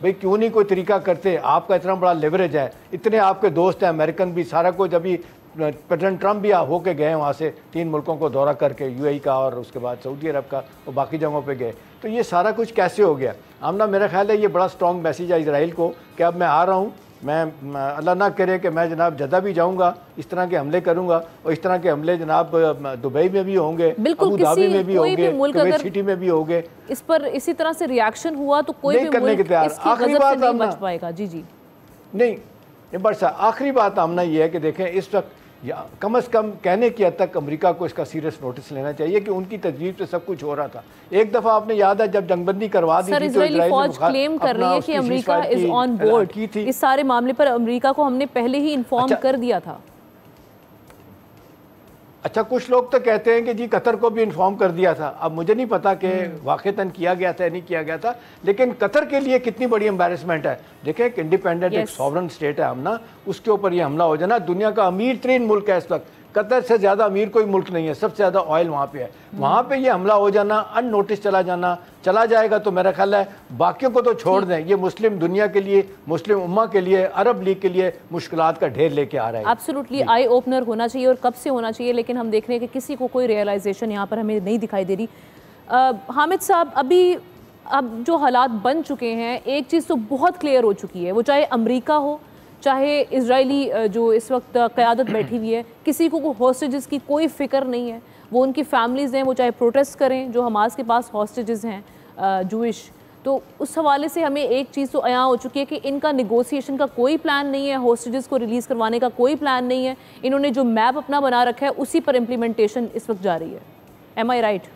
بھئی کیوں نہیں کوئی طریقہ کرتے, آپ کا اتنا بڑا لیوریج ہے, اتنے آپ کے دوست ہیں امریکن بھی, سارا کچھ, ابھی پریزیڈنٹ ٹرمپ بھی ہو کے گئے وہاں سے 3 ملکوں کو دورہ کر کے, UAE کا اور اس کے بعد سعودی عرب کا اور باقی جگہوں پہ گئے. تو یہ سارا کچھ کیسے ہو گیا؟ آمنہ میرا خیال ہے یہ بڑا سٹرونگ میسیج ہے اسرائیل کو کہ اب میں آ رہا ہوں, میں اللہ نہ کرے کہ میں جناب جدہ بھی جاؤں گا, اس طرح کے حملے کروں گا, اور اس طرح کے حملے جناب دبئی میں بھی ہوں گے, ابو دھابی میں بھی ہوں گے, کویت سٹی میں بھی ہوں گے. اس پر اسی طرح سے ریاکشن ہوا تو کوئی بھی ملک اس کی غضب سے نہیں بچ پائے گا. جی نہیں بٹ صاحب, آخری بات آمنہ یہ ہے کہ دیکھیں اس وقت کم از کم کہنے کی حد تک امریکہ کو اس کا سیریس نوٹس لینا چاہیے کہ ان کی تجویز سے سب کچھ ہو رہا تھا. ایک دفعہ آپ نے یاد ہے جب جنگ بندی کروا دی تھی, اسرائیلی فوج کلیم کر رہی ہے کہ امریکہ از آن بورڈ. اس سارے معاملے پر امریکہ کو ہم نے پہلے ہی انفارم کر دیا تھا. اچھا, کچھ لوگ تو کہتے ہیں کہ جی قطر کو بھی انفارم کر دیا تھا. اب مجھے نہیں پتا کہ واقعتاً کیا گیا تھا یا نہیں کیا گیا تھا, لیکن قطر کے لیے کتنی بڑی امبیرسمنٹ ہے. دیکھیں ایک انڈیپینڈنٹ ایک سوورن اسٹیٹ ہے آمنہ, اس کے اوپر یہ حملہ ہو جانا. دنیا کا امیر ترین ملک ہے اس وقت, قطر سے زیادہ امیر کوئی ملک نہیں ہے, سب سے زیادہ آئل وہاں پہ ہے. وہاں پہ یہ حملہ ہو جانا, ان نوٹس چلا جائے گا, تو میرا خیال ہے باقیوں کو تو چھوڑ دیں, یہ مسلم دنیا کے لیے, مسلم امہ کے لیے, عرب لیگ کے لیے مشکلات کا ڈھیر لے کے آ رہا ہے. ایبسولوٹلی آئی اوپنر ہونا چاہیے, اور کب سے ہونا چاہیے, لیکن ہم دیکھ رہے ہیں کہ کسی کو کوئی ریئلائزیشن یہاں پر ہمیں نہیں دکھائی دے رہی. حامد صاحب, اب جو حالات بن چکے ہیں, ایک چیز تو بہت کلیئر ہو چکی ہے, وہ چاہے امریکہ ہو چاہے اسرائیلی جو اس وقت قیادت بیٹھی ہوئی ہے, کسی کو ہاسٹیجز کی کوئی فکر نہیں ہے. وہ ان کی فیملیز ہیں, وہ چاہے پروٹیسٹ کریں, جو حماس کے پاس ہاسٹیجز ہیں جوئش, تو اس حوالے سے ہمیں ایک چیز تو عیاں ہو چکی ہے کہ ان کا نیگوسیشن کا کوئی پلان نہیں ہے, ہاسٹیجز کو ریلیز کروانے کا کوئی پلان نہیں ہے. انہوں نے جو میپ اپنا بنا رکھا ہے اسی پر امپلیمنٹیشن اس وقت جاری ہے. ایم آئی رائٹ؟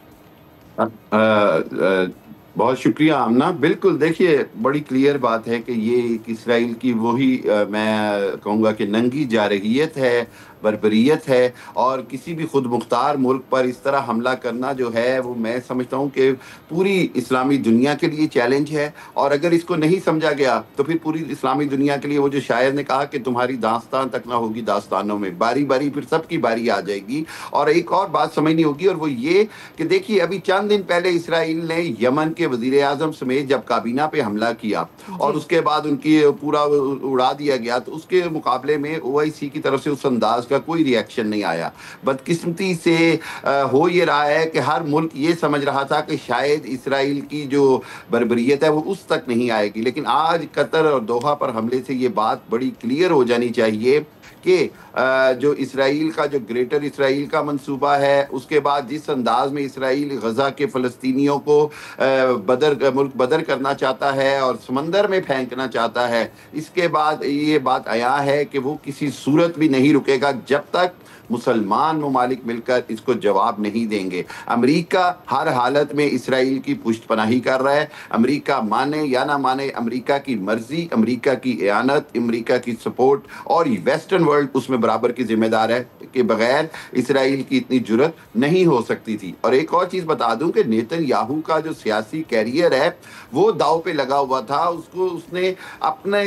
بہت شکریہ آمنہ. بالکل, دیکھیے بڑی کلیئر بات ہے کہ یہ اسرائیل کی وہی میں کہوں گا کہ ننگی جارحیت ہے, بربریت ہے, اور کسی بھی خود مختار ملک پر اس طرح حملہ کرنا جو ہے وہ میں سمجھتا ہوں کہ پوری اسلامی دنیا کے لیے چیلنج ہے. اور اگر اس کو نہیں سمجھا گیا تو پھر پوری اسلامی دنیا کے لیے وہ جو شاعر نے کہا کہ تمہاری داستان تک نہ ہوگی داستانوں میں, باری باری پھر سب کی باری آ جائے گی. اور ایک اور بات سمجھنی ہوگی, اور وہ یہ کہ دیکھیے ابھی چند دن پہلے اسرائیل نے یمن کے وزیر اعظم سمیت جب کابینہ پہ حملہ کیا اور اس کے بعد ان کی پورا اڑا دیا گیا, تو اس کے مقابلے میں OIC کی طرف سے اس انداز کا کوئی ریئیکشن نہیں آیا. بدقسمتی سے ہو یہ رہا ہے کہ ہر ملک یہ سمجھ رہا تھا کہ شاید اسرائیل کی جو بربریت ہے وہ اس تک نہیں آئے گی, لیکن آج قطر اور دوحہ پر حملے سے یہ بات بڑی کلیئر ہو جانی چاہیے کہ جو اسرائیل کا جو گریٹر اسرائیل کا منصوبہ ہے, اس کے بعد جس انداز میں اسرائیل غزہ کے فلسطینیوں کو ملک بدر کرنا چاہتا ہے اور سمندر میں پھینکنا چاہتا ہے, اس کے بعد یہ بات عیاں ہے کہ وہ کسی صورت بھی نہیں رکے گا جب تک مسلمان ممالک مل کر اس کو جواب نہیں دیں گے. امریکہ ہر حالت میں اسرائیل کی پشت پناہی کر رہا ہے. امریکہ مانے یا نہ مانے, امریکہ کی مرضی, امریکہ کی اعانت, امریکہ کی سپورٹ اور ویسٹرن ورلڈ اس میں برابر کی ذمہ دار ہے کہ بغیر اسرائیل کی اتنی جرت نہیں ہو سکتی تھی. اور ایک اور چیز بتا دوں کہ نیتن یاہو کا جو سیاسی کیریئر ہے وہ داؤ پہ لگا ہوا تھا. اس نے اپنے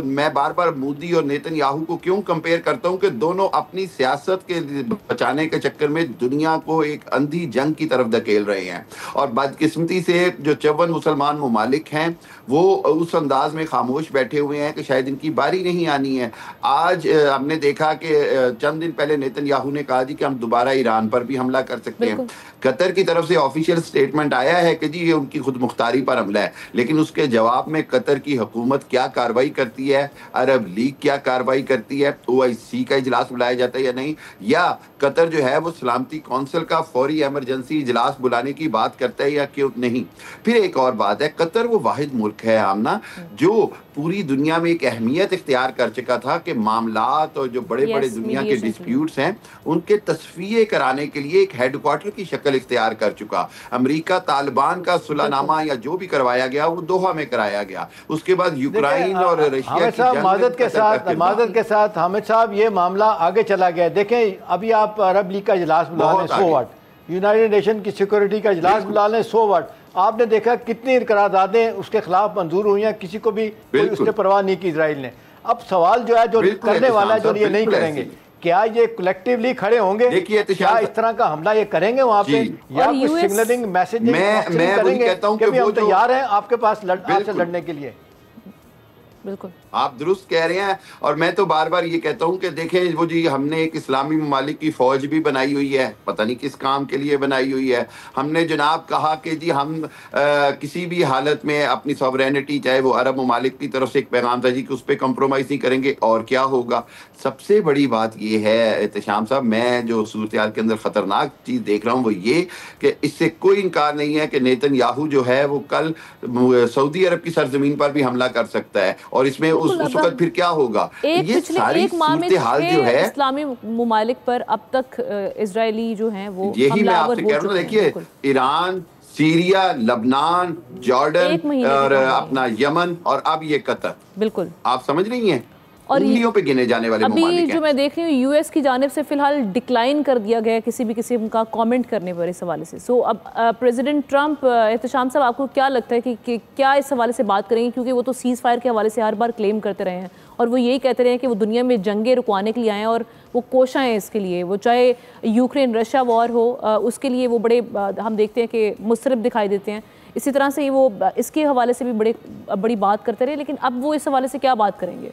میں بار بار مودی اور نیتن یاہو کو کیوں کمپیئر کرتا ہوں کہ دونوں اپنی سیاست کے بچانے کے چکر میں دنیا کو ایک اندھی جنگ کی طرف دھکیل رہے ہیں. اور بدقسمتی سے جو 54 مسلمان ممالک ہیں وہ اس انداز میں خاموش بیٹھے ہوئے ہیں کہ شاید ان کی باری نہیں آنی ہے. آج ہم نے دیکھا کہ چند دن پہلے نیتن یاہو نے کہا جی کہ ہم دوبارہ ایران پر بھی حملہ کر سکتے ہیں. قطر کی طرف سے آفیشیل سٹیٹمنٹ آیا ہے کہ جی یہ ان کی خود مختاری پر حملہ ہے, لیکن اس کے جواب میں قطر کی حکومت کیا کارروائی کرتی ہے, عرب لیگ کیا کارروائی کرتی ہے, OIC کا اجلاس بلایا جاتا ہے یا نہیں, یا قطر جو ہے وہ سلامتی کونسل کا فوری ایمرجنسی اجلاس بلانے کی بات کرتا ہے یا کیوں نہیں. پھر ایک اور بات ہے, قطر وہ واحد ملک ہے آمنہ جو پوری دنیا میں ایک اہمیت اختیار کر چکا تھا کہ معاملات اور جو بڑے بڑے دنیا کے ڈسپیوٹس ہیں ان کے تصفیے کرانے کے لیے ایک ہیڈ کوارٹر کی شکل اختیار کر چکا. امریکہ طالبان کا صلح نامہ یا جو بھی کروایا گیا وہ دوحہ میں کرایا گیا. اس کے بعد یوکرائن اور رشیا کی جنگ معذرت کے ساتھ حامد صاحب یہ معاملہ آگے چلا گیا. دیکھیں ابھی آپ عرب لیگ کا اجلاس بلا لیں, سو واٹ, یونائیٹڈ نیشن کی سیکورٹی کا اجلاس بلا لیں, سو واٹ, آپ نے دیکھا کتنی قراردادیں اس کے خلاف منظور ہوئی ہیں, کسی کو بھی اس نے پرواہ نہیں کی اسرائیل نے. اب سوال جو ہے جو کرنے والا ہے جو یہ نہیں کریں گے, کیا یہ کلیکٹیولی کھڑے ہوں گے, کیا اس طرح کا حملہ یہ کریں گے وہاں پہ, یا کچھ سگنلنگ میسج کریں گے کہ ہم تیار ہیں آپ کے پاس آپ سے لڑنے کے لیے؟ بالکل آپ درست کہہ رہے ہیں. اور میں تو بار بار یہ کہتا ہوں کہ دیکھیں وہ جی ہم نے ایک اسلامی ممالک کی فوج بھی بنائی ہوئی ہے, پتہ نہیں کس کام کے لیے بنائی ہوئی ہے. ہم نے جناب کہا کہ جی ہم کسی بھی حالت میں اپنی سوورینٹی, چاہے وہ عرب ممالک کی طرف سے ایک پیغام تھا جی کہ اس پہ کمپرومائز نہیں کریں گے, اور کیا ہوگا. سب سے بڑی بات یہ ہے احتشام صاحب, میں جو صورتحال کے اندر خطرناک چیز دیکھ رہا ہوں وہ یہ کہ اس سے کوئی انکار نہیں ہے کہ نیتن یاہو جو ہے وہ کل سعودی عرب کی سرزمین پر بھی حملہ کر سکتا ہے, اور اس میں اس وقت پھر کیا ہوگا. یہ ساری صورتحال جو ہے اسلامی ممالک پر اب تک اسرائیلی جو ہیں وہ یہی میں آپ سے کہہ رہا ہوں. دیکھیے ایران, سیریا, لبنان, جارڈن اور اپنا یمن اور اب یہ قطر, بالکل آپ سمجھ رہی ہیں, انگلیوں پہ گنے جانے والے ممالک ہیں. ابھی جو میں دیکھ رہی ہوں یو ایس کی جانب سے فی الحال ڈکلائن کر دیا گیا کسی بھی قسم کا کامنٹ کرنے پر اس حوالے سے. سو اب پریزیڈنٹ ٹرمپ, احتشام صاحب آپ کو کیا لگتا ہے کہ کیا اس حوالے سے بات کریں گے, کیونکہ وہ تو سیز فائر کے حوالے سے ہر بار کلیم کرتے رہے ہیں اور وہ یہی کہتے رہے ہیں کہ وہ دنیا میں جنگیں رکوانے کے لیے آئے ہیں اور وہ کوشاں ہیں اس کے لیے. وہ چاہے یوکرین رشیا وار ہو اس کے لیے وہ بڑے ہم دیکھتے ہیں کہ مصرف دکھائی دیتے ہیں, اسی طرح سے وہ اس کے حوالے سے بھی بڑی بات کرتے رہے, لیکن اب وہ اس حوالے سے کیا بات کریں گے؟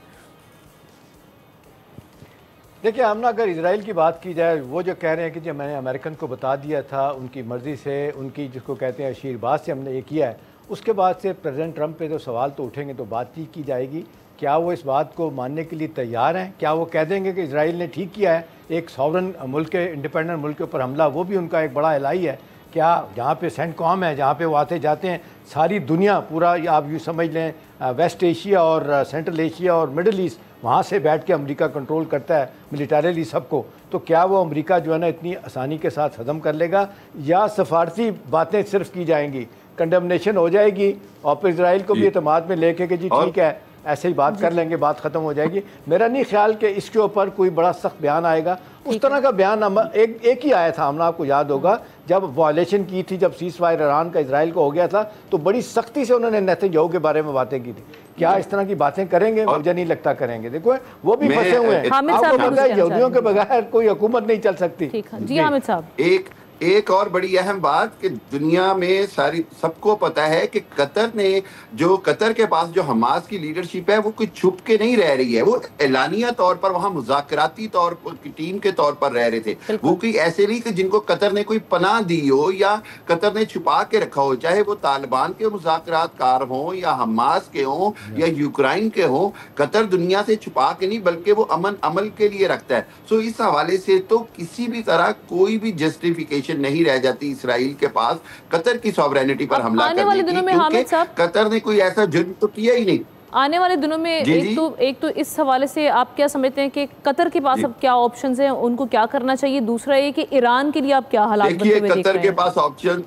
دیکھیں آمنہ, اگر اسرائیل کی بات کی جائے, وہ جو کہہ رہے ہیں کہ جب میں نے امریکن کو بتا دیا تھا ان کی مرضی سے, ان کی جس کو کہتے ہیں اشیر باز سے ہم نے یہ کیا ہے, اس کے بعد سے پریزیڈنٹ ٹرمپ پہ جو سوال تو اٹھیں گے تو بات چیت کی جائے گی. کیا وہ اس بات کو ماننے کے لیے تیار ہیں؟ کیا وہ کہہ دیں گے کہ اسرائیل نے ٹھیک کیا ہے, ایک ساورن ملک کے, انڈیپینڈنٹ ملک کے اوپر حملہ, وہ بھی ان کا ایک بڑا الہی ہے. کیا جہاں پہ سینٹ کام ہے, جہاں پہ وہ آتے جاتے ہیں, ساری دنیا پورا آپ یوں سمجھ لیں ویسٹ ایشیا اور سینٹرل ایشیا اور مڈل ایسٹ, وہاں سے بیٹھ کے امریکہ کنٹرول کرتا ہے ملیٹریلی سب کو, تو کیا وہ امریکہ جو ہے نا اتنی آسانی کے ساتھ ہضم کر لے گا, یا سفارتی باتیں صرف کی جائیں گی, کنڈمنیشن ہو جائے گی اور پھر اسرائیل کو بھی اعتماد میں لے کے کہ جی ٹھیک ہے ایسے ہی بات کر لیں گے, بات ختم ہو جائے گی. میرا نہیں خیال کہ اس کے اوپر کوئی بڑا سخت بیان آئے گا. اس طرح کا بیان ایک ہی آیا تھا, ہم نے آپ کو یاد ہوگا جب وائلیشن کی تھی, جب سیز فائر ایران کا اسرائیل کو ہو گیا تھا, تو بڑی سختی سے انہوں نے نیتن یاہو کے بارے میں باتیں کی تھی. کیا اس طرح کی باتیں کریں گے؟ مجھے نہیں لگتا کریں گے. دیکھو وہ بھی پھنسے ہوئے ہیں, آپ کو پتہ ہے یہودیوں کے بغیر کوئی حکومت نہیں چل سکتی. جی حامد صاحب, ایک اور بڑی اہم بات کہ دنیا میں سب کو پتہ ہے کہ قطر کے پاس جو حماس کی لیڈرشپ ہے وہ کوئی چھپ کے نہیں رہ رہی ہے, وہ اعلانیہ طور پر وہاں مذاکراتی طور پر ٹیم کے طور پر رہ رہے تھے. وہ کوئی ایسے نہیں کہ جن کو قطر نے کوئی پناہ دی ہو یا قطر نے چھپا کے رکھا ہو, چاہے وہ طالبان کے مذاکرات کار ہوں یا حماس کے ہوں یا یوکرائن کے ہوں. قطر دنیا سے چھپا کے نہیں بلکہ وہ امن عمل کے لیے رکھتا ہے. سو اس حوالے سے تو کسی بھی طرح کوئی بھی جسٹیفیکیشن نہیں رہ جاتی اسرائیل کے پاس قطر کی سوورینٹی پر حملہ کرنے کی, کیونکہ قطر نے کوئی ایسا جرم تو کیا ہی نہیں. آنے والے دنوں میں ایک تو اس حوالے سے آپ کیا سمجھتے ہیں کہ قطر کے پاس اب کیا آپشنز ہیں, ان کو کیا کرنا چاہیے؟ دوسرا یہ کہ ایران کے لیے آپ کیا حالات بنتے ہوئے دیکھ رہے ہیں؟ قطر کے پاس آپشن,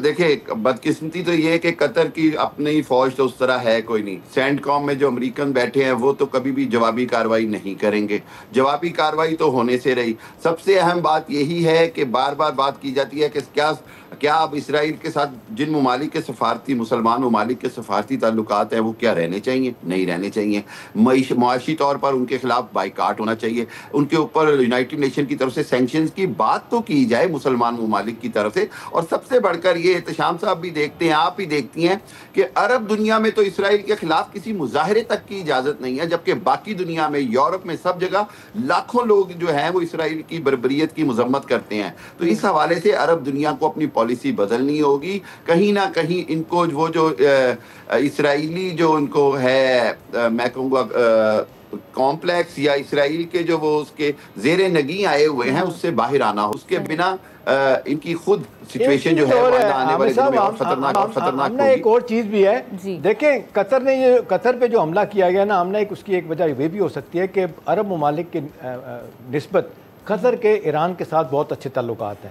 دیکھیں بدقسمتی تو یہ ہے کہ قطر کی اپنی فوج تو اس طرح ہے کوئی نہیں. سینٹ کام میں جو امریکن بیٹھے ہیں وہ تو کبھی بھی جوابی کارروائی نہیں کریں گے. جوابی کارروائی تو ہونے سے رہی. سب سے اہم بات یہی ہے کہ بار بار بات کی جاتی ہے کہ کیا اب اسرائیل کے ساتھ جن ممالک کے سفارتی, مسلمان ممالک کے سفارتی تعلقات ہیں وہ کیا رہنے چاہیے؟ نہیں رہنے چاہیے. معاشی طور پر ان کے خلاف بائیکاٹ ہونا چاہیے, ان کے اوپر یونائٹڈ نیشن کی طرف سے سینکشنز کی بات تو کی جائے مسلمان ممالک کی طرف سے. اور سب سے بڑھ کر یہ احتشام صاحب بھی دیکھتے ہیں, آپ بھی دیکھتی ہیں کہ عرب دنیا میں تو اسرائیل کے خلاف کسی مظاہرے تک کی اجازت نہیں ہے, جبکہ باقی دنیا میں, یورپ میں, سب جگہ لاکھوں لوگ جو ہیں وہ اسرائیل کی بربریت کی مذمت کرتے ہیں. تو اس حوالے سے عرب دنیا کو اپنی پالیسی بدلنی ہوگی. کہیں نہ کہیں ان کو وہ جو اسرائیلی جو ان کو ہے میں کہوں گا کمپلیکس یا اسرائیل کے جو وہ اس کے زیر نگیں آئے ہوئے ہیں اس سے باہر آنا ہو. اس کے بنا ان کی خود سچویشن جو ہے آنے والے دنوں میں اور خطرناک ہوگی. ایک اور چیز بھی ہے, دیکھیں قطر پہ جو حملہ کیا گیا نا آمنہ, اس کی ایک وجہ یہ بھی ہو سکتی ہے کہ عرب ممالک کے نسبت قطر کے ایران کے ساتھ بہت اچھے تعلقات ہیں,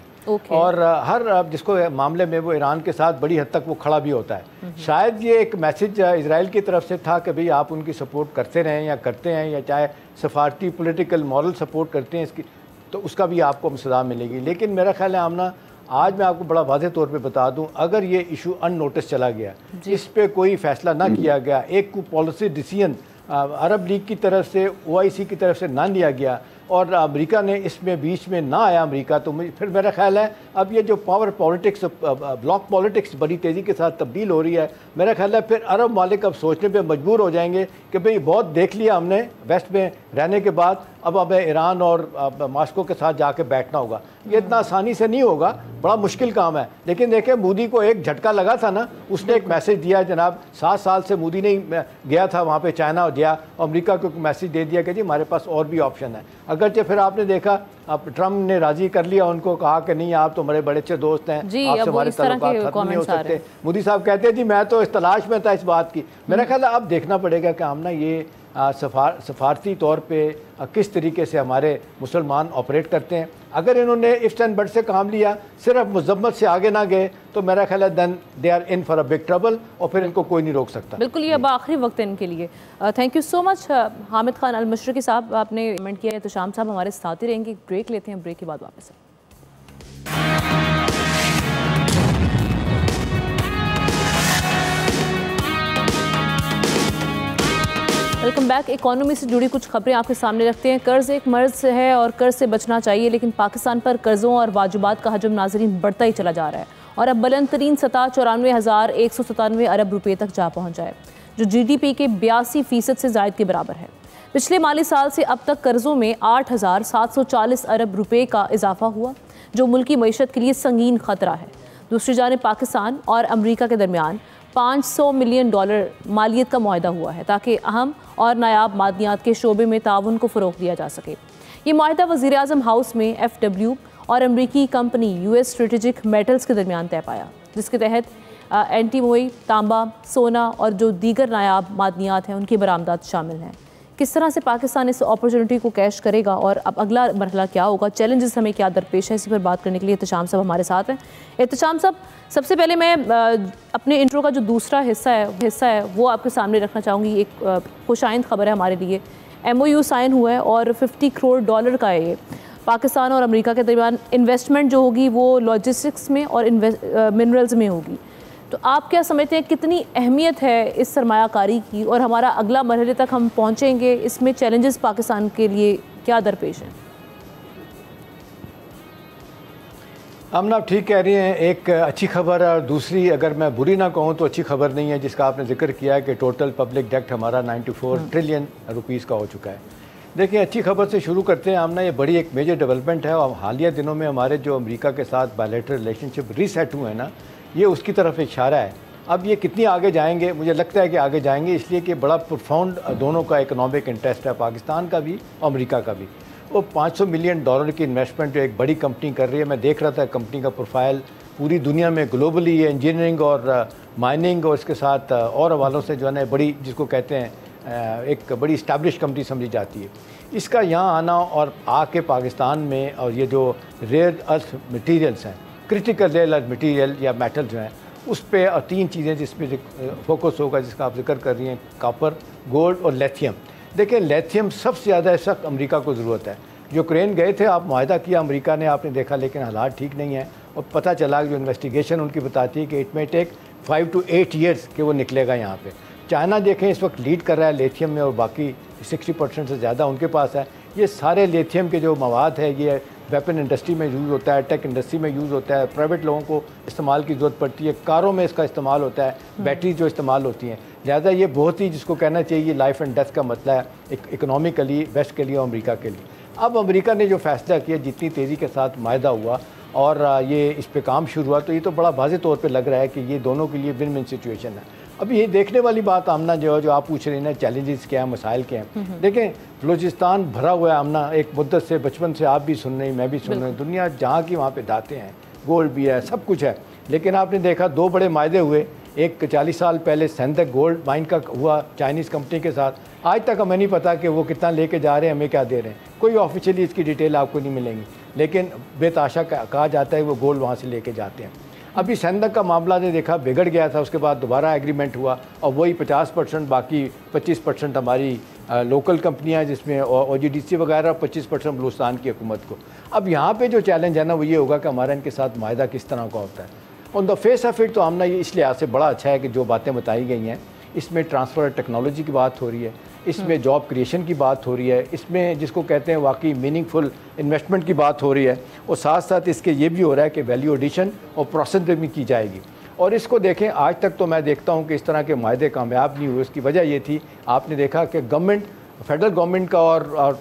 اور ہر جس کو معاملے میں وہ ایران کے ساتھ بڑی حد تک وہ کھڑا بھی ہوتا ہے. شاید یہ ایک میسج اسرائیل کی طرف سے تھا کہ بھئی آپ ان کی سپورٹ کرتے رہیں یا کرتے ہیں, یا چاہے سفارتی پولیٹیکل مورل سپورٹ کرتے ہیں اس کی, تو اس کا بھی آپ کو سزا ملے گی. لیکن میرا خیال ہے آمنہ, آج میں آپ کو بڑا واضح طور پہ بتا دوں, اگر یہ ایشو ان نوٹس چلا گیا, اس پہ کوئی فیصلہ نہ کیا گیا, ایک پالیسی ڈیسیژن عرب لیگ کی طرف سے, OIC کی طرف سے نہ لیا گیا, اور امریکہ نے اس میں بیچ میں نہ آیا امریکہ تو پھر میرا خیال ہے اب یہ جو پاور پالیٹکس بلاک پالیٹکس بڑی تیزی کے ساتھ تبدیل ہو رہی ہے، میرا خیال ہے پھر عرب ممالک اب سوچنے پہ مجبور ہو جائیں گے کہ بھئی بہت دیکھ لیا ہم نے ویسٹ میں رہنے کے بعد، اب ہمیں ایران اور ماسکو کے ساتھ جا کے بیٹھنا ہوگا۔ یہ اتنا آسانی سے نہیں ہوگا، بڑا مشکل کام ہے۔ لیکن دیکھیں مودی کو ایک جھٹکا لگا تھا نا، اس نے ایک میسج دیا جناب، 7 سال سے مودی نہیں گیا تھا وہاں پہ چائنا اور گیا، امریکہ کو میسج دے دیا کہ جی ہمارے پاس اور بھی آپشن ہے۔ اگرچہ پھر آپ نے دیکھا اب ٹرمپ نے راضی کر لیا ان کو، کہا کہ نہیں آپ تو ہمارے بڑے اچھے دوست ہیں، آپ سے ہمارے تعلقات ختم نہیں ہو سکتے۔ مودی صاحب کہتے ہیں جی میں تو اس تلاش میں تھا اس بات کی۔ میرا خیال ہے اب دیکھنا پڑے گا کہ ہم نا یہ سفارتی طور پہ کس طریقے سے ہمارے مسلمان آپریٹ کرتے ہیں۔ اگر انہوں نے ifs and buts سے کام لیا، صرف مذمت سے آگے نہ گئے، تو میرا خیال ہے then they are in for a big trouble، اور پھر ان کو کوئی نہیں روک سکتا۔ بالکل، یہ اب آخری وقت ہے ان کے لیے۔ تھینک یو سو مچ حامد خان المشرقی صاحب، آپ نے کمنٹ کیا ہے۔ تو شام صاحب ہمارے ساتھ ہی رہیں گے، بریک لیتے ہیں، بریک کے بعد واپس ہیں۔ Welcome back. اکانومی سے جڑی کچھ خبریں آپ کے سامنے رکھتے ہیں۔ قرض ایک مرض ہے اور قرض سے بچنا چاہیے، لیکن پاکستان پر قرضوں اور واجبات کا حجم ناظرین بڑھتا ہی چلا جا رہا ہے اور اب بلند ترین سطح 94,197 ارب روپے تک جا پہنچا ہے، جو جی ڈی پی کے 82% سے زائد کے برابر ہے۔ پچھلے مالی سال سے اب تک قرضوں میں 8,740 ارب روپے کا اضافہ ہوا، جو ملکی معیشت کے لیے سنگین خطرہ ہے۔ دوسری جانب پاکستان اور امریکہ کے درمیان $500 ملین مالیت کا معاہدہ ہوا ہے تاکہ اہم اور نایاب معدنیات کے شعبے میں تعاون کو فروغ دیا جا سکے۔ یہ معاہدہ وزیر اعظم ہاؤس میں FW اور امریکی کمپنی US اسٹریٹجک میٹلز کے درمیان طے پایا، جس کے تحت اینٹیموئی، تانبا، سونا اور جو دیگر نایاب معدنیات ہیں ان کی برآمدات شامل ہیں۔ کس طرح سے پاکستان اس اپرچونٹی کو کیش کرے گا اور اب اگلا مرحلہ کیا ہوگا، چیلنجز ہمیں کیا درپیش ہے، اسی پر بات کرنے کے لیے احتشام صاحب ہمارے ساتھ ہیں۔ احتشام صاحب، سب سے پہلے میں اپنے انٹرو کا جو دوسرا حصہ ہے وہ آپ کے سامنے رکھنا چاہوں گی۔ ایک خوش آئند خبر ہے ہمارے لیے، MOU سائن ہوا ہے اور $50 کروڑ کا ہے یہ۔ پاکستان اور امریکہ کے درمیان انویسٹمنٹ جو ہوگی وہ لاجسٹکس میں اور منرلز میں ہوگی۔ تو آپ کیا سمجھتے ہیں کتنی اہمیت ہے اس سرمایہ کاری کی، اور ہمارا اگلا مرحلے تک ہم پہنچیں گے، اس میں چیلنجز پاکستان کے لیے کیا درپیش ہیں؟ آمنہ آپ ٹھیک کہہ رہی ہیں، ایک اچھی خبر ہے اور دوسری اگر میں بری نہ کہوں تو اچھی خبر نہیں ہے، جس کا آپ نے ذکر کیا ہے کہ ٹوٹل پبلک ڈیٹ ہمارا 94 ٹریلین روپیز کا ہو چکا ہے۔ دیکھیں اچھی خبر سے شروع کرتے ہیں آمنہ، یہ بڑی ایک میجر ڈیولپمنٹ ہے، اور حالیہ دنوں میں ہمارے جو امریکہ کے ساتھ بائیلیٹرل ریلیشن شپ ریسیٹ ہوئے ہیں نا، یہ اس کی طرف اشارہ ہے۔ اب یہ کتنی آگے جائیں گے، مجھے لگتا ہے کہ آگے جائیں گے، اس لیے کہ بڑا پروفاؤنڈ دونوں کا اکنامک انٹرسٹ ہے، پاکستان کا بھی اور امریکہ کا بھی۔ وہ $500 ملین کی انویسٹمنٹ جو ایک بڑی کمپنی کر رہی ہے، میں دیکھ رہا تھا کمپنی کا پروفائل پوری دنیا میں گلوبلی یہ انجینئرنگ اور مائننگ اور اس کے ساتھ اور حوالوں سے جو ہے نا بڑی، جس کو کہتے ہیں ایک بڑی اسٹیبلش کمپنی سمجھی جاتی ہے۔ اس کا یہاں آنا اور آ کے پاکستان میں، اور یہ جو ریئر ارتھ مٹیریلز ہیں، کرٹیکل ریئر ارتھ مٹیریل یا میٹل جو ہیں، اس پہ اور 3 چیزیں جس پہ فوکس ہوگا، جس کا آپ ذکر کر رہی ہیں، کاپر، گولڈ اور لیتھیم۔ دیکھیں لیتھیم سب سے زیادہ اس وقت امریکہ کو ضرورت ہے۔ یوکرین گئے تھے آپ، معاہدہ کیا امریکہ نے، آپ نے دیکھا، لیکن حالات ٹھیک نہیں ہیں، اور پتہ چلا کہ جو انویسٹیگیشن ان کی بتاتی ہے کہ اٹ میں ٹیک 5 to 8 years کہ وہ نکلے گا یہاں پہ۔ چائنا دیکھیں اس وقت لیڈ کر رہا ہے لیتھیم میں، اور باقی 60% سے زیادہ ان کے پاس ہے۔ یہ سارے لیتھیم کے جو مواد ہے، یہ ویپن انڈسٹری میں یوز ہوتا ہے، ٹیک انڈسٹری میں یوز ہوتا ہے، پرائیویٹ لوگوں کو استعمال کی ضرورت پڑتی ہے، کاروں میں اس کا استعمال ہوتا ہے، بیٹری جو استعمال ہوتی ہیں، لہٰذا یہ بہت ہی، جس کو کہنا چاہیے، لائف اینڈ ڈیتھ کا مسئلہ ہے اکنامکلی ویسٹ کے لیے اور امریکہ کے لیے۔ اب امریکہ نے جو فیصلہ کیا، جتنی تیزی کے ساتھ معاہدہ ہوا اور یہ اس پہ کام شروع ہوا، تو یہ تو بڑا واضح طور پہ لگ رہا ہے کہ یہ دونوں کے لیے ون ون سچویشن ہے۔ اب یہ دیکھنے والی بات آمنہ جو آپ پوچھ رہے ہیں، چیلنجز کیا ہیں، مسائل کیا ہیں۔ دیکھیں بلوچستان بھرا ہوا ہے آمنہ، ایک مدت سے، بچپن سے آپ بھی سن رہے ہیں، میں بھی سن رہا ہوں، دنیا جہاں کی وہاں پہ دھاتیں ہیں، گولڈ بھی ہے، سب کچھ ہے۔ لیکن آپ نے دیکھا 2 بڑے معاہدے ہوئے، ایک 40 سال پہلے سندک گولڈ مائن کا ہوا چائنیز کمپنی کے ساتھ، آج تک ہمیں نہیں پتا کہ وہ کتنا لے کے جا رہے ہیں، ہمیں کیا دے رہے ہیں، کوئی آفیشیلی اس کی ڈیٹیل آپ کو نہیں ملیں گی، لیکن بے تحاشا کہا جاتا ہے وہ گولڈ وہاں سے لے کے جاتے ہیں۔ ابھی سندک کا معاملہ نے دیکھا بگڑ گیا تھا، اس کے بعد دوبارہ ایگریمنٹ ہوا، اور وہی 50%، باقی 25% ہماری لوکل کمپنیاں، جس میں OGDC وغیرہ، 25% بلوچستان کی حکومت کو۔ اب یہاں پہ جو چیلنج ہے نا، وہ یہ ہوگا کہ ہمارا ان کے ساتھ معاہدہ کس طرح کا ہوتا ہے۔ آن دا فیس آف اٹ تو ہم نے یہ اس لحاظ سے بڑا اچھا ہے کہ جو باتیں بتائی گئی ہیں، اس میں ٹرانسفر ٹیکنالوجی کی بات ہو رہی ہے، اس میں جاب کریشن کی بات ہو رہی ہے، اس میں جس کو کہتے ہیں واقعی میننگ فل انویسٹمنٹ کی بات ہو رہی ہے، اور ساتھ ساتھ اس کے یہ بھی ہو رہا ہے کہ ویلیو ایڈیشن اور پروسیسنگ بھی کی جائے گی۔ اور اس کو دیکھیں، آج تک تو میں دیکھتا ہوں کہ اس طرح کے معاہدے کامیاب نہیں ہوئے۔ اس کی وجہ یہ تھی، آپ نے دیکھا کہ فیڈرل گورنمنٹ کا اور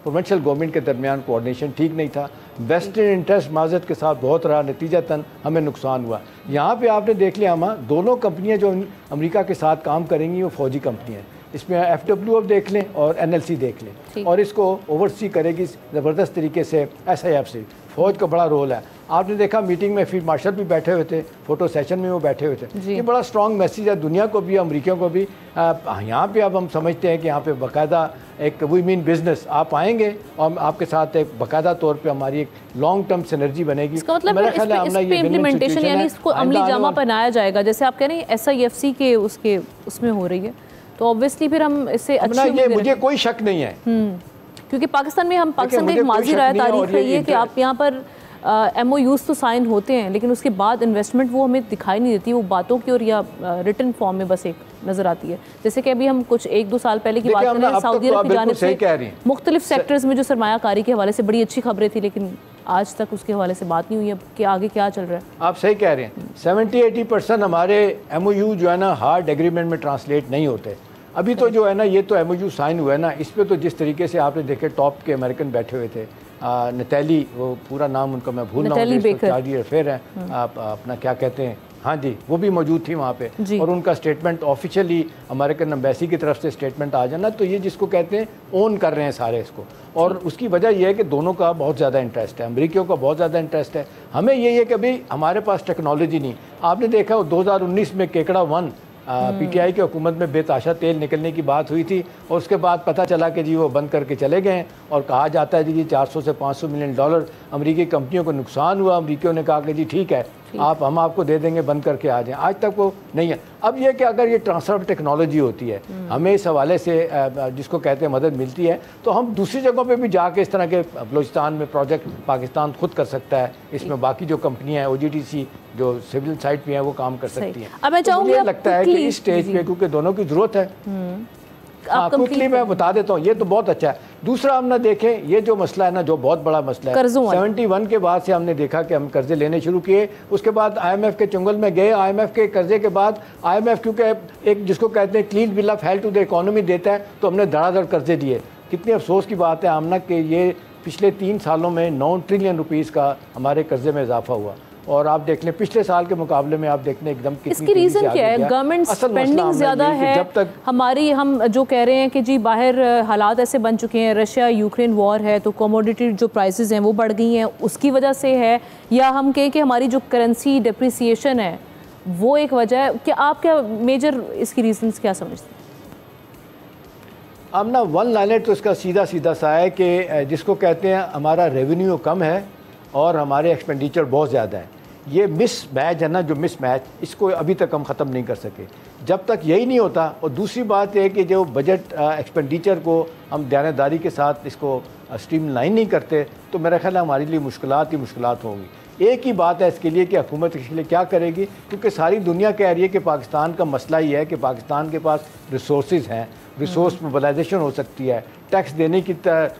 پروونشل گورنمنٹ کے درمیان کوآرڈینیشن ٹھیک نہیں تھا، ویسٹرن انٹرسٹ معذرت کے ساتھ بہت رہا، نتیجتاً ہمیں نقصان ہوا۔ یہاں پہ آپ نے دیکھ لیا دونوں کمپنیاں جو امریکا کے ساتھ کام کریں گی وہ فوجی کمپنیاں ہیں، اس میں FWF دیکھ لیں اور NLC دیکھ لیں، اور اس کو اوورسی کرے گی زبردست طریقے سے SIF سے۔ فوج کا بڑا رول ہے۔ آپ نے دیکھا میٹنگ میں فیلڈ مارشل بھی بیٹھے ہوئے تھے، فوٹو سیشن میں وہ بیٹھے ہوئے تھے۔ یہ بڑا سٹرونگ میسیج ہے دنیا کو بھی، امریکیوں کو بھی۔ یہاں پہ اب ہم سمجھتے ہیں کہ یہاں پہ باقاعدہ ایک وی مین بزنس، آپ آئیں گے اور آپ کے ساتھ ایک باقاعدہ طور پہ ہماری ایک لانگ ٹرم سینرجی بنے گی۔ اس کا مطلب اس پہ امپلیمنٹیشن یعنی اس کو عملی جامہ پہنایا جائے گا، جیسے آپ کہہ رہے ہیں SIFC کے اس میں ہو رئی ہے، تو obviously پھر ہم اس سے یہ مجھے کوئی شک نہیں ہے، کیونکہ پاکستان میں پاکستان کا ایک ماضی رہا ہے، تاریخ رہی ہے کہ آپ یہاں پر MOUs تو سائن ہوتے ہیں لیکن اس کے بعد انویسٹمنٹ وہ ہمیں دکھائی نہیں دیتی، وہ باتوں کی اور یا ریٹن فارم میں بس ایک نظر آتی ہے۔ جیسے کہ ابھی ہم کچھ 1-2 سال پہلے کی بات کریں، سعودی عرب کی جانب سے مختلف سیکٹرز میں جو سرمایہ کاری کے حوالے سے بڑی اچھی خبریں تھی، لیکن آج تک اس کے حوالے سے بات نہیں ہوئی ہے کہ آگے کیا چل رہا ہے۔ آپ صحیح کہہ رہے ہیں، 70-80% ہمارے MOU جو ہے نا ہارڈ ایگریمنٹ میں ٹرانسلیٹ نہیں ہوتے۔ ابھی تو جو ہے نا یہ تو MOU سائن ہوا ہے نا، اس پہ تو جس طریقے سے آپ نے دیکھے ٹاپ کے امریکن بیٹھے ہوئے تھے، نتیلی، وہ پورا نام ان کا میں بھول رہا ہوں، چارجی افیئر ہیں، اپنا کیا کہتے ہیں، ہاں جی، وہ بھی موجود تھی وہاں پہ، اور ان کا سٹیٹمنٹ آفیشلی امریکن ایمبیسی کی طرف سے سٹیٹمنٹ آ جانا، تو یہ جس کو کہتے ہیں اون کر رہے ہیں سارے اس کو۔ اور اس کی وجہ یہ ہے کہ دونوں کا بہت زیادہ انٹرسٹ ہے، امریکیوں کا بہت زیادہ انٹرسٹ ہے۔ ہمیں یہ ہے کہ ابھی ہمارے پاس ٹیکنالوجی نہیں۔ آپ نے دیکھا 2019 میں کیکڑا 1 PTI کی حکومت میں بے تحاشا تیل نکلنے کی بات ہوئی تھی، اور اس کے بعد پتہ چلا کہ جی وہ بند کر کے چلے گئے ہیں، اور کہا جاتا ہے جی $400 سے $500 ملین امریکی کمپنیوں کو نقصان ہوا۔ امریکیوں نے کہا کہ جی ٹھیک ہے، ہم آپ کو دے دیں گے، بند کر کے آ جائیں۔ آج تک وہ نہیں ہے۔ اب یہ کہ اگر یہ ٹرانسفر آف ٹیکنالوجی ہوتی ہے، ہمیں اس حوالے سے جس کو کہتے ہیں مدد ملتی ہے، تو ہم دوسری جگہوں پہ بھی جا کے اس طرح کے بلوچستان میں پروجیکٹ پاکستان خود کر سکتا ہے، اس میں باقی جو کمپنیاں ہیں OGTC جو سول سائٹ پہ ہیں وہ کام کر سکتی ہیں۔ اب میں چاہوں گی، مجھے لگتا ہے کہ اس سٹیج پہ کیونکہ دونوں کی ضرورت ہے، کوئکلی میں بتا دیتا ہوں، یہ تو بہت اچھا ہے۔ دوسرا ہم نے دیکھیں یہ جو مسئلہ ہے نا، جو بہت بڑا مسئلہ ہے، 71 کے بعد سے ہم نے دیکھا کہ ہم قرضے لینے شروع کیے، اس کے بعد IMF کے چنگل میں گئے۔ IMF کے قرضے کے بعد IMF کیونکہ ایک جس کو کہتے ہیں clean bill of health to the economy دیتا ہے، تو ہم نے دھڑا دھڑ قرضے دیے۔ کتنی افسوس کی بات ہے آمنہ کہ یہ پچھلے 3 سالوں میں 9 ٹریلین روپیز کا ہمارے قرضے میں اضافہ ہوا، اور آپ دیکھ لیں پچھلے سال کے مقابلے میں آپ دیکھ لیں ایک دم اس کی ریزن کیا ہے؟ گورنمنٹ سپینڈنگ زیادہ ہے ہماری، ہم جو کہہ رہے ہیں کہ جی باہر حالات ایسے بن چکے ہیں، رشیا یوکرین وار ہے تو کوموڈیٹی جو پرائسز ہیں وہ بڑھ گئی ہیں، اس کی وجہ سے ہے، یا ہم کہیں کہ ہماری جو کرنسی ڈپریسیشن ہے وہ ایک وجہ ہے؟ کہ آپ کیا میجر اس کی ریزنز کیا سمجھتے ہیں؟ آمنہ 1 لائنر تو اس کا سیدھا سا ہے کہ جس کو کہتے ہیں ہمارا ریونیو کم ہے اور ہمارے ایکسپینڈیچر بہت زیادہ ہے۔ یہ مس میچ ہے نا، جو مس میچ، اس کو ابھی تک ہم ختم نہیں کر سکے۔ جب تک یہی نہیں ہوتا، اور دوسری بات یہ کہ جو بجٹ ایکسپینڈیچر کو ہم دیانتداری کے ساتھ اس کو اسٹریم لائن نہیں کرتے، تو میرا خیال ہے ہمارے لیے مشکلات ہوں گی۔ ایک ہی بات ہے اس کے لیے کہ حکومت اس کے لیے کیا کرے گی، کیونکہ ساری دنیا کہہ رہی ہے کہ پاکستان کا مسئلہ یہ ہے کہ پاکستان کے پاس ریسورسز ہیں، ریسورس موبلائزیشن ہو سکتی ہے، ٹیکس دینے کی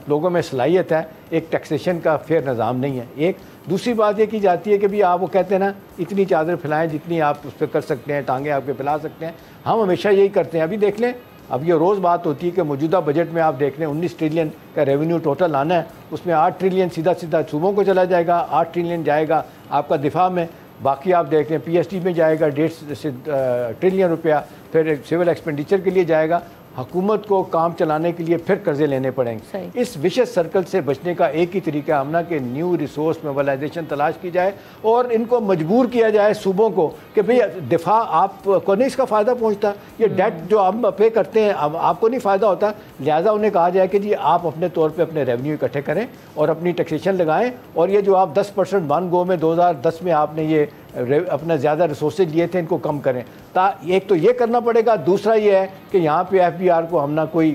لوگوں میں صلاحیت ہے، ایک ٹیکسیشن کا فیئر نظام نہیں ہے۔ ایک دوسری بات یہ کی جاتی ہے کہ بھی آپ وہ کہتے ہیں نا اتنی چادر پھیلائیں جتنی آپ اس پہ کر سکتے ہیں، ٹانگیں آپ کے پھیلا سکتے ہیں، ہم ہمیشہ یہی کرتے ہیں۔ ابھی دیکھ لیں، اب یہ روز بات ہوتی ہے کہ موجودہ بجٹ میں آپ دیکھ لیں 19 ٹریلین کا ریونیو ٹوٹل آنا ہے، اس میں 8 ٹریلین سیدھا صوبوں کو چلا جائے گا، 8 ٹریلین جائے گا آپ کا دفاع میں، باقی آپ دیکھ لیں PSG میں جائے گا 1.5 ٹریلین روپیہ، پھر سول ایکسپینڈیچر کے لیے جائے گا۔ حکومت کو کام چلانے کے لیے پھر قرضے لینے پڑیں گے۔ اس وشیس سرکل سے بچنے کا ایک ہی طریقہ آمنہ کہ نیو ریسورس موبلائزیشن تلاش کی جائے، اور ان کو مجبور کیا جائے صوبوں کو کہ بھئی دفاع آپ کو نہیں اس کا فائدہ پہنچتا، یہ ڈیٹ جو ہم پے کرتے ہیں آپ کو نہیں فائدہ ہوتا، لہٰذا انہیں کہا جائے کہ جی آپ اپنے طور پہ اپنے ریونیو اکٹھے کریں اور اپنی ٹیکسیشن لگائیں، اور یہ جو آپ 10% ون گو میں 2010 میں آپ نے یہ اپنا زیادہ ریسورسز لیے تھے ان کو کم کریں۔ ایک تو یہ کرنا پڑے گا، دوسرا یہ ہے کہ یہاں پہ FBR کو ہم نہ کوئی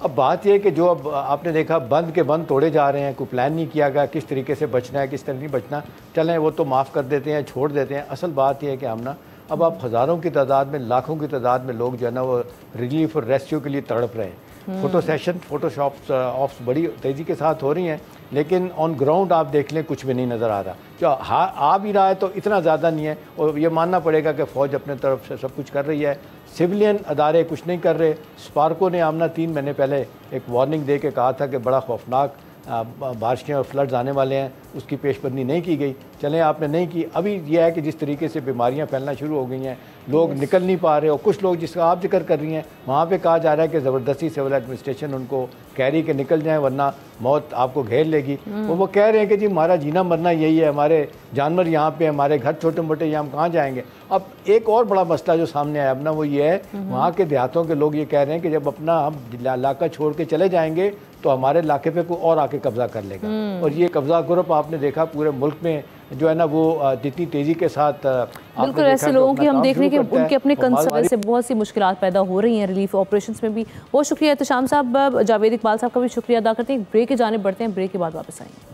اب بات یہ ہے کہ جو اب آپ نے دیکھا بند کے بند توڑے جا رہے ہیں, کوئی پلان نہیں کیا گیا کس طریقے سے بچنا ہے کس طرح نہیں بچنا, چلیں وہ تو معاف کر دیتے ہیں چھوڑ دیتے ہیں. اصل بات یہ ہے کہ ہم اب آپ ہزاروں کی تعداد میں لاکھوں کی تعداد میں لوگ جو ہے نا وہ ریلیف اور ریسکیو کے لیے تڑپ رہے ہیں. Photo session photo shops office بڑی تیزی کے ساتھ ہو رہی ہیں, لیکن آن گراؤنڈ آپ دیکھ لیں کچھ بھی نہیں نظر آ رہا. جو آ بھی رہا ہے تو اتنا زیادہ نہیں ہے, اور یہ ماننا پڑے گا کہ فوج اپنے طرف سے سب کچھ کر رہی ہے, سویلین ادارے کچھ نہیں کر رہے. اسپارکو نے آمنا 3 مہینے پہلے ایک وارننگ دے کے کہا تھا کہ بڑا خوفناک بارشیں اور فلڈز آنے والے ہیں, اس کی پیش بندی نہیں کی گئی. چلیں آپ نے نہیں کی. ابھی یہ ہے کہ جس طریقے سے بیماریاں پھیلنا شروع ہو گئی ہیں, لوگ نکل نہیں پا رہے, اور کچھ لوگ جس کا آپ ذکر کر رہی ہیں وہاں پہ کہا جا رہا ہے کہ زبردستی سول ایڈمنسٹریشن ان کو کیری کے نکل جائیں ورنہ موت آپ کو گھیر لے گی. وہ کہہ رہے ہیں کہ جی ہمارا جینا مرنا یہی ہے, ہمارے جانور یہاں پہ, ہمارے گھر چھوٹے موٹے, یہ ہم کہاں جائیں گے. اب ایک اور بڑا مسئلہ جو سامنے آیا اب وہ یہ ہے, وہاں کے دیہاتوں کے لوگ یہ کہہ رہے ہیں کہ جب اپنا ہم علاقہ چھوڑ کے چلے جائیں گے تو ہمارے علاقے پہ کوئی اور آ کے قبضہ کر لے گا. اور یہ قبضہ گروپ آپ نے دیکھا پورے ملک میں جو ہے نا وہ جتنی تیزی کے ساتھ بالکل ایسے لوگوں کی ہم دیکھ رہے ہیں کہ ان کے اپنے کنسرن سے بہت سی مشکلات پیدا ہو رہی ہیں ریلیف آپریشنز میں بھی. بہت شکریہ احتشام صاحب. جاوید اقبال صاحب کا بھی شکریہ ادا کرتے ہیں. بریک کی جانب بڑھتے ہیں, بریک کے بعد واپس آئیں گے.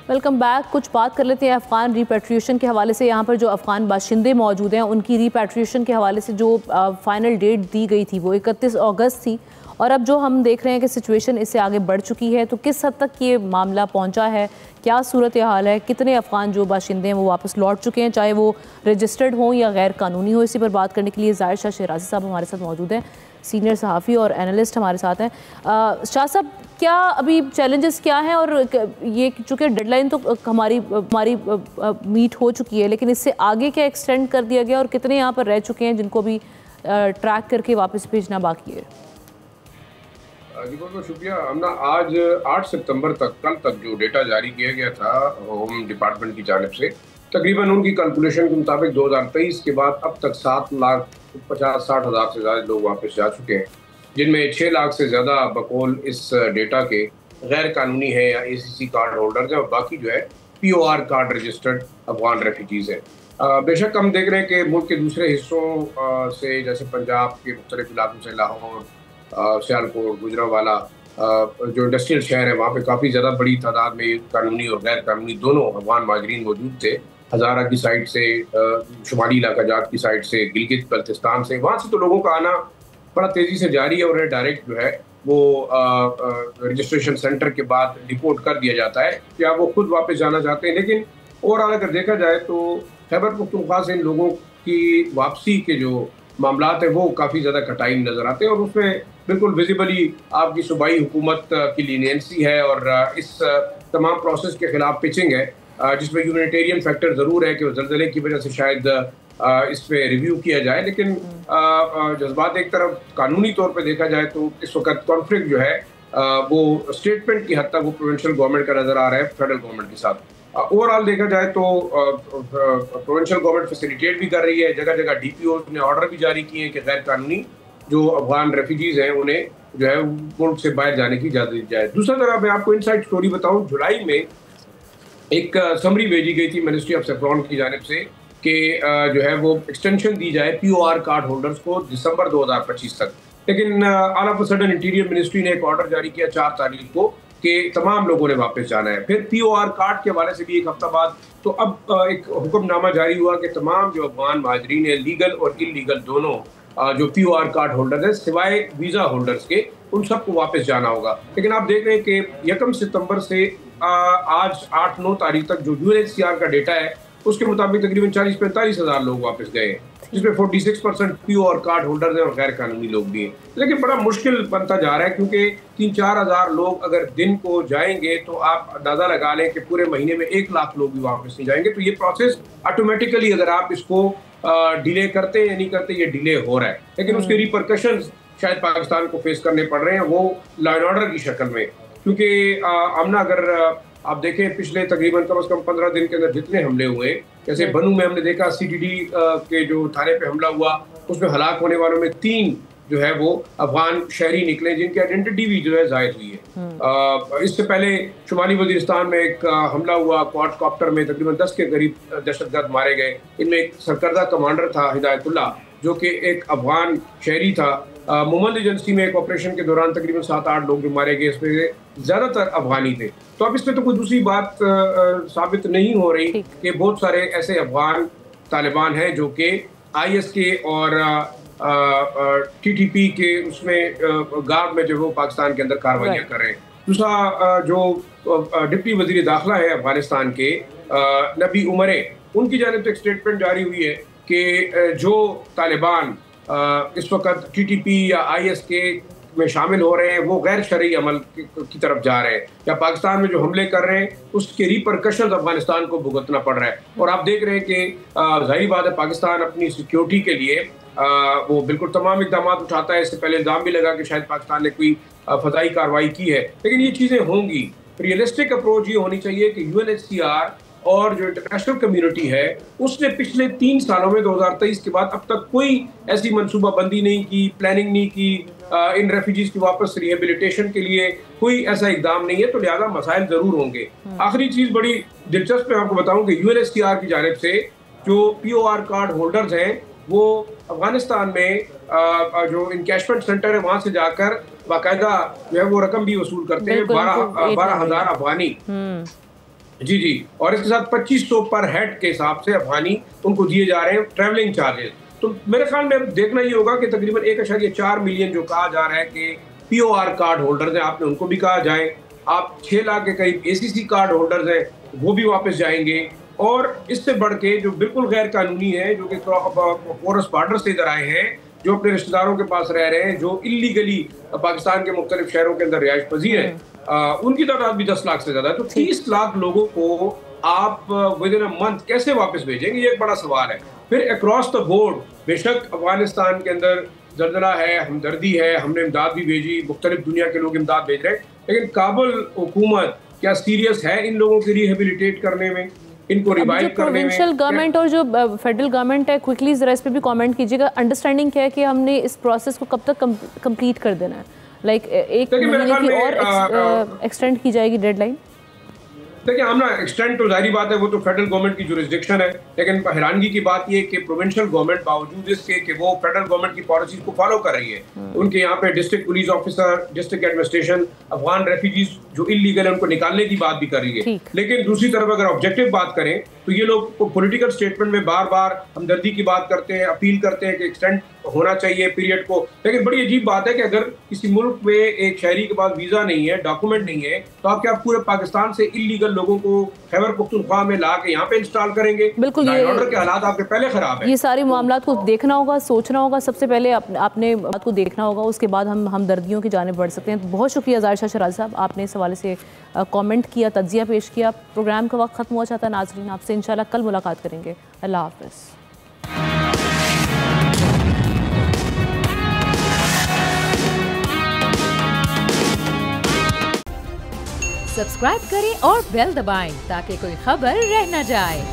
Welcome back. کچھ بات کر لیتے ہیں افغان ریپیٹریشن کے حوالے سے. یہاں پر جو افغان باشندے موجود ہیں ان کی ریپیٹریشن کے حوالے سے جو فائنل ڈیٹ دی گئی تھی وہ 31 اگست تھی, اور اب جو ہم دیکھ رہے ہیں کہ سچویشن اس سے آگے بڑھ چکی ہے. تو کس حد تک یہ معاملہ پہنچا ہے, کیا صورتحال ہے, کتنے افغان جو باشندے ہیں وہ واپس لوٹ چکے ہیں, چاہے وہ رجسٹرڈ ہوں یا غیر قانونی ہو. اسی پر بات کرنے کے لیے ظاہر شاہ شیرازی صاحب ہمارے ساتھ موجود ہیں, سینئر صحافی اور اینالسٹ ہمارے ساتھ ہیں. شاہ صاحب, کیا ابھی چیلنجز کیا ہیں, اور یہ چونکہ ڈیڈ لائن تو ہماری میٹ ہو چکی ہے, لیکن اس سے آگے کیا ایکسٹینڈ کر دیا گیا, اور کتنے یہاں پر رہ چکے ہیں جن کو بھی ٹریک کر کے واپس بھیجنا باقی ہے؟ جی بہت بہت شکریہ آمنہ. آج 8 ستمبر تک, کل تک جو ڈیٹا جاری کیا گیا تھا ہوم ڈپارٹمنٹ کی جانب سے, تقریباً ان کی کیلکولیشن کے مطابق 2023 کے بعد اب تک 7,50,60 ہزار سے زیادہ لوگ واپس جا چکے ہیں, جن میں 6 لاکھ سے زیادہ بقول اس ڈیٹا کے غیر قانونی ہیں یا ACC کارڈ ہولڈرز ہیں, اور باقی جو ہے POR card registered Afghan refugees ہیں. بے شک ہم دیکھ رہے ہیں کہ ملک کے دوسرے حصوں سے, جیسے پنجاب کے مختلف علاقوں سے, لاہور, سیالکوٹ, گجرانوالہ, جو انڈسٹریل شہر ہے وہاں پہ کافی زیادہ بڑی تعداد میں قانونی اور غیر قانونی دونوں افغان مہاجرین موجود تھے. ہزارہ کی سائڈ سے, شمالی علاقہ جات کی سائڈ سے, گلگت بلتستان سے, وہاں سے تو لوگوں کا آنا بڑا تیزی سے جاری ہے, اور انہیں ڈائریکٹ جو ہے وہ رجسٹریشن سینٹر کے بعد ڈپورٹ کر دیا جاتا ہے کہ آپ وہ خود واپس جانا چاہتے ہیں. لیکن اوور آل اگر دیکھا جائے تو خیبر پختونخوا سے ان لوگوں کی واپسی کے جو معاملات ہیں وہ کافی زیادہ کٹائی نظر آتے ہیں, اور اس میں بالکل ویزیبلی آپ کی صوبائی حکومت کی لینینسی ہے, اور اس تمام پروسیس کے خلاف پچنگ ہے, جس میں ہیومینیٹیرین فیکٹر ضرور ہے کہ وہ زلزلے کی وجہ سے شاید اس پہ ریویو کیا جائے. لیکن جذبات ایک طرف, قانونی طور پہ دیکھا جائے تو اس وقت کانفلکٹ جو ہے وہ اسٹیٹمنٹ کی حد تک وہ پروونشل گورنمنٹ کا نظر آ رہا ہے فیڈرل گورنمنٹ کے ساتھ. اوور آل دیکھا جائے تو پروونشل گورنمنٹ فیسیلیٹیٹ بھی کر رہی ہے, جگہ جگہ DPOs نے آرڈر بھی جاری کیے ہیں کہ غیر قانونی جو افغان ریفیوجیز ہیں انہیں جو ہے ملک سے باہر جانے کی اجازت دی جائے. دوسرا طرف میں آپ کو انسائڈ سٹوری بتاؤں, جولائی میں ایک سمری بھیجی گئی تھی منسٹری آف سیفرون کی جانب سے کہ جو ہے وہ ایکسٹینشن دی جائے POR کارڈ ہولڈرز کو دسمبر 2025 تک. لیکن all of a sudden interior ministry نے ایک آرڈر جاری کیا 4 تاریخ کو کہ تمام لوگوں نے واپس جانا ہے. پھر POR کارڈ کے حوالے سے بھی ایک ہفتہ بعد تو اب ایک حکم نامہ جاری ہوا کہ تمام جو افغان مہاجرین ہیں, لیگل اور انلیگل دونوں, جو POR کارڈ ہولڈرز ہیں سوائے ویزا ہولڈرز کے, ان سب کو واپس جانا ہوگا. لیکن آپ دیکھ رہے ہیں کہ 1 ستمبر سے آج 8-9 تاریخ تک جو UNHCR کا ڈیٹا ہے اس کے مطابق تقریباً 40-45 ہزار لوگ واپس گئے ہیں, جس میں 46% POR کارڈ ہولڈرز ہیں اور غیر قانونی لوگ بھی ہیں. لیکن بڑا مشکل بنتا جا رہا ہے, کیونکہ 3-4 ہزار لوگ اگر دن کو جائیں گے تو آپ اندازہ لگا لیں کہ پورے مہینے میں 1 لاکھ لوگ بھی واپس نہیں جائیں گے. تو یہ پروسیس آٹومیٹیکلی اگر آپ اس کو ڈیلے کرتے یا نہیں کرتے, یہ ڈیلے ہو رہا ہے. لیکن اس کے ریپرکشنز شاید پاکستان کو فیس کرنے پڑ رہے ہیں, وہ لا اینڈ آرڈر کی شکل میں. کیونکہ آمنہ اگر آپ دیکھیں پچھلے تقریباً کم از کم 15 دن کے اندر جتنے حملے ہوئے, جیسے بنو میں ہم نے دیکھا CTD کے جو تھانے پہ حملہ ہوا اس میں ہلاک ہونے والوں میں 3 جو ہے وہ افغان شہری نکلے جن کی آئیڈینٹی بھی جو ہے ظاہر ہوئی ہے. اس سے پہلے شمالی وزیرستان میں ایک حملہ ہوا کوارڈ کاپٹر میں، تقریباً 10 کے قریب دہشت گرد مارے گئے. ان میں ایک سرکردہ کمانڈر تھا ہدایت اللہ جو کہ ایک افغان شہری تھا. محمد ایجنسی میں ایک آپریشن کے دوران تقریباً 7-8 لوگ جو مارے گئے اس میں زیادہ تر افغانی تھے. تو اب اس میں تو کوئی دوسری بات ثابت نہیں ہو رہی کہ بہت سارے ایسے افغان طالبان ہیں جو کہ IS کے اور TTP کے اس میں گارڈ میں جو وہ پاکستان کے اندر کاروائیاں کر رہے ہیں. دوسرا جو ڈپٹی وزیر داخلہ ہے افغانستان کے نبی عمرے، ان کی جانب سے ایک سٹیٹمنٹ جاری ہوئی ہے کہ جو طالبان اس وقت TTP یا IS کے میں شامل ہو رہے ہیں وہ غیر شرعی عمل کی طرف جا رہے ہیں، یا پاکستان میں جو حملے کر رہے ہیں اس کے ریپرکشنز افغانستان کو بھگتنا پڑ رہا ہے. اور آپ دیکھ رہے ہیں کہ ظاہری بات ہے پاکستان اپنی سیکیورٹی کے لیے وہ بالکل تمام اقدامات اٹھاتا ہے. اس سے پہلے الزام بھی لگا کہ شاید پاکستان نے کوئی فضائی کارروائی کی ہے، لیکن یہ چیزیں ہوں گی. ریئلسٹک اپروچ یہ ہونی چاہیے کہ UNHCR اور جو انٹرنیشنل کمیونٹی ہے اس نے پچھلے 3 سالوں میں 2023 کے بعد اب تک کوئی ایسی منصوبہ بندی نہیں کی، پلاننگ نہیں کی ان ریفیوجیز کی واپس ریہیبلیٹیشن کے لیے کوئی ایسا اقدام نہیں ہے. تو لہٰذا مسائل ضرور ہوں گے. آخری چیز بڑی دلچسپ میں آپ کو بتاؤں کہ UNHCR کی جانب سے جو POR کارڈ ہولڈرز ہیں وہ افغانستان میں جو انکیشمنٹ سینٹر ہے وہاں سے جا کر باقاعدہ جو ہے وہ رقم بھی وصول کرتے ہیں، 12,000 افغانی. جی اور اس کے ساتھ 2500 پر ہیڈ کے حساب سے افغانی ان کو دیے جا رہے ہیں ٹریولنگ چارجز. تو میرے خیال میں دیکھنا یہ ہوگا کہ تقریباً 1.4 ملین جو کہا جا رہا ہے کہ POR کارڈ ہولڈرز ہیں، آپ نے ان کو بھی کہا جائیں. آپ 6 لاکھ کے قریب ACC کارڈ ہولڈرز ہیں وہ بھی واپس جائیں گے. اور اس سے بڑھ کے جو بالکل غیر قانونی ہے جو کہ پورس بارڈر سے ادھر آئے ہیں، جو اپنے رشتہ داروں کے پاس رہ رہے ہیں، جو اللیگلی پاکستان کے مختلف شہروں کے اندر رہائش پذیر ہیں، ان کی تعداد بھی 10 لاکھ سے زیادہ ہے. تو 30 لاکھ لوگوں کو آپ ودن اے منتھ کیسے واپس بھیجیں گے؟ یہ ایک بڑا سوال ہے. پھر اکراس دا بورڈ بے شک افغانستان کے اندر زلزلہ ہے، ہمدردی ہے، ہم نے امداد بھی بھیجی، مختلف دنیا کے لوگ امداد بھیج رہے ہیں، لیکن کابل حکومت کیا سیریس ہے ان لوگوں کی ریہیبلیٹیٹ کرنے میں، ان کو ریوائیو کرنے میں؟ پروونشل گورنمنٹ اور جو فیڈرل گورنمنٹ ہے، کوئکلی ذرا اس پہ بھی کامنٹ کیجیے گا. انڈرسٹینڈنگ کیا ہے کہ ہم نے اس پروسیس کو کب تک کمپلیٹ کر دینا ہے؟ لائک 1 مہینے کی اور ایکسٹینڈ کی جائے گی ڈیڈ لائن؟ دیکھیں ہم نا ایکسٹینڈ تو ظاہری بات ہے وہ تو فیڈرل گورنمنٹ کی جورسڈکشن ہے، لیکن حیرانگی کی بات یہ کہ پروونشل گورنمنٹ باوجود اس کے کہ وہ فیڈرل گورنمنٹ کی پالیسیز کو فالو کر رہی ہے، ان کے یہاں پہ district police officer, district administration Afghan refugees جو انلیگل ہیں ان کو نکالنے کی بات بھی کر رہی ہے. لیکن دوسری طرف اگر آبجیکٹو بات کریں تو یہ لوگ پولیٹیکل سٹیٹمنٹ میں بار بار ہمدردی کی بات کرتے ہیں، اپیل کرتے ہیں کہ ایکسٹینڈ ہونا چاہیے پیریڈ کو. لیکن بڑی عجیب بات ہے کہ اگر کسی ملک میں ایک شہری کے پاس ویزا نہیں ہے، ڈاکومنٹ نہیں ہے، تو آپ کیا پورے پاکستان سے انلیگل لوگوں کو خیبر پختونخوا میں لا کے یہاں پہ انسٹال کریں گے؟ بالکل، آرڈر کے حالات آپ کے پہلے خراب ہیں. یہ سارے معاملات کو دیکھنا ہوگا، سوچنا ہوگا. سب سے پہلے آپ نے بات کو دیکھنا ہوگا، اس کے بعد ہم ہمدردیوں کی جانب بڑھ سکتے ہیں. بہت شکریہ ظاہر شاہ شیراز صاحب، آپ نے اس حوالے سے کامنٹ کیا، تجزیہ پیش کیا. پروگرام کا وقت ختم ہوا چاہتا ہے. ناظرین آپ سے انشاءاللہ کل ملاقات کریں گے. اللہ حافظ. سبسکرائب کریں اور بیل دبائیں تاکہ کوئی خبر رہ نہ جائے.